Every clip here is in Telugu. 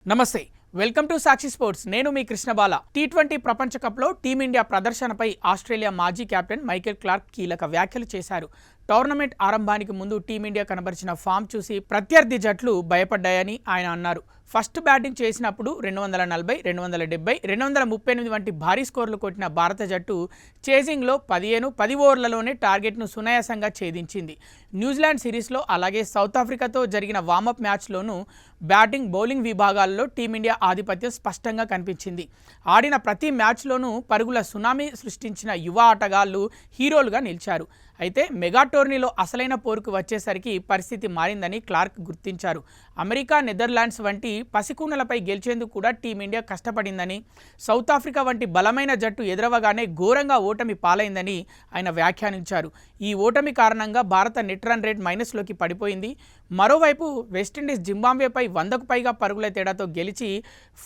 నమస్తే వెల్కమ్ టు సాక్షి స్పోర్ట్స్ నేను మీ కృష్ణబాల టీ20 ప్రపంచ కప్లో టీమిండియా ప్రదర్శనపై ఆస్ట్రేలియా మాజీ కెప్టెన్ మైకేల్ క్లార్క్ కీలక వ్యాఖ్యలు చేశారు. టోర్నమెంట్ ఆరంభానికి ముందు టీమిండియా కనబరిచిన ఫామ్ చూసి ప్రత్యర్థి జట్లు భయపడ్డాయని ఆయన అన్నారు. ఫస్ట్ బ్యాటింగ్ చేసినప్పుడు 240, 270, 238 వంటి భారీ స్కోర్లు కొట్టిన భారత జట్టు చేజింగ్లో 10 ఓవర్లలోనే టార్గెట్ను సునాయాసంగా ఛేదించింది. న్యూజిలాండ్ సిరీస్లో అలాగే సౌత్ ఆఫ్రికాతో జరిగిన వార్మప్ మ్యాచ్లోనూ బ్యాటింగ్, బౌలింగ్ విభాగాల్లో టీమిండియా ఆధిపత్యం స్పష్టంగా కనిపించింది. ఆడిన ప్రతి మ్యాచ్లోనూ పరుగుల సునామీ సృష్టించిన యువ ఆటగాళ్లు హీరోలుగా నిలిచారు. అయితే మెగా టోర్నీలో అసలైన పోరుకు వచ్చేసరికి పరిస్థితి మారిందని క్లార్క్ గుర్తించారు. అమెరికా, నెదర్లాండ్స్ వంటి పసికూనలపై గెలిచేందుకు కూడా టీమిండియా కష్టపడిందని, సౌత్ ఆఫ్రికా వంటి బలమైన జట్టు ఎదురవగానే ఘోరంగా ఓటమి పాలైందని ఆయన వ్యాఖ్యానించారు. ఈ ఓటమి కారణంగా భారత నెట్ రన్ రేట్ మైనస్లోకి పడిపోయింది. మరోవైపు వెస్టిండీస్ జింబాబ్వేపై 100కు పైగా పరుగుల తేడాతో గెలిచి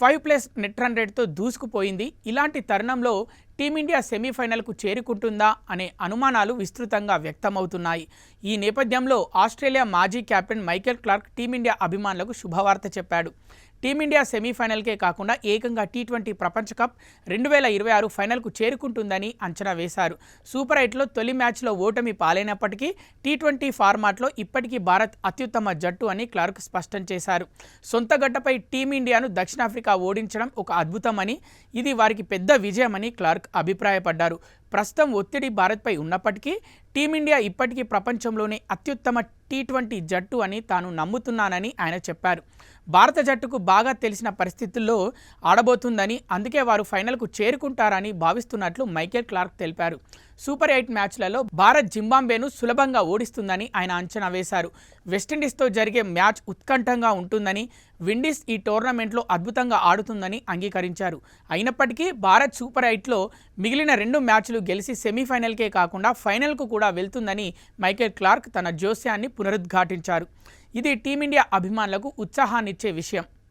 5+ నెట్ రన్ రేట్తో దూసుకుపోయింది. ఇలాంటి తరుణంలో టీమిండియా సెమీఫైనల్కు చేరుకుంటుందా అనే అనుమానాలు విస్తృతంగా వ్యక్తమవుతున్నాయి. ఈ నేపథ్యంలో ఆస్ట్రేలియా మాజీ కెప్టెన్ మైకేల్ క్లార్క్ టీమిండియా అభిమానులకు శుభవార్త చెప్పాడు. టీమిండియా సెమీఫైనల్కే కాకుండా ఏకంగా టీ20 ప్రపంచ కప్ 2026 ఫైనల్కు చేరుకుంటుందని అంచనా వేశారు. సూపర్ 8లో తొలి మ్యాచ్లో ఓటమి పాలైనప్పటికీ టీ20 ఫార్మాట్లో ఇప్పటికీ భారత్ అత్యుత్తమ జట్టు అని క్లార్క్ స్పష్టం చేశారు. సొంత గడ్డపై టీమిండియాను దక్షిణాఫ్రికా ఓడించడం ఒక అద్భుతమని, ఇది వారికి పెద్ద విజయమని క్లార్క్ అభిప్రాయపడ్డారు. ప్రస్తుతం ఒత్తిడి భారత్పై ఉన్నప్పటికీ టీమిండియా ఇప్పటికీ ప్రపంచంలోనే అత్యుత్తమ టీ20 జట్టు అని తాను నమ్ముతున్నానని ఆయన చెప్పారు. భారత జట్టుకు బాగా తెలిసిన పరిస్థితుల్లో ఆడబోతుందని, అందుకే వారు ఫైనల్కు చేరుకుంటారని భావిస్తున్నట్లు మైకేల్ క్లార్క్ తెలిపారు. సూపర్ 8 మ్యాచ్లలో భారత్ జింబాబ్వేను సులభంగా ఓడిస్తుందని ఆయన అంచనా వేశారు. వెస్టిండీస్తో జరిగే మ్యాచ్ ఉత్కంఠంగా ఉంటుందని, విండీస్ ఈ టోర్నమెంట్లో అద్భుతంగా ఆడుతుందని అంగీకరించారు. అయినప్పటికీ భారత్ సూపర్ 8లో మిగిలిన 2 మ్యాచ్లు గెలిచి సెమీఫైనల్కే కాకుండా ఫైనల్కు కూడా వెళ్తుందని మైకేల్ క్లార్క్ తన జోస్యాన్ని పునరుద్ఘాటించారు. ఇది టీమిండియా అభిమానులకు ఉత్సాహాన్నిచ్చే విషయం.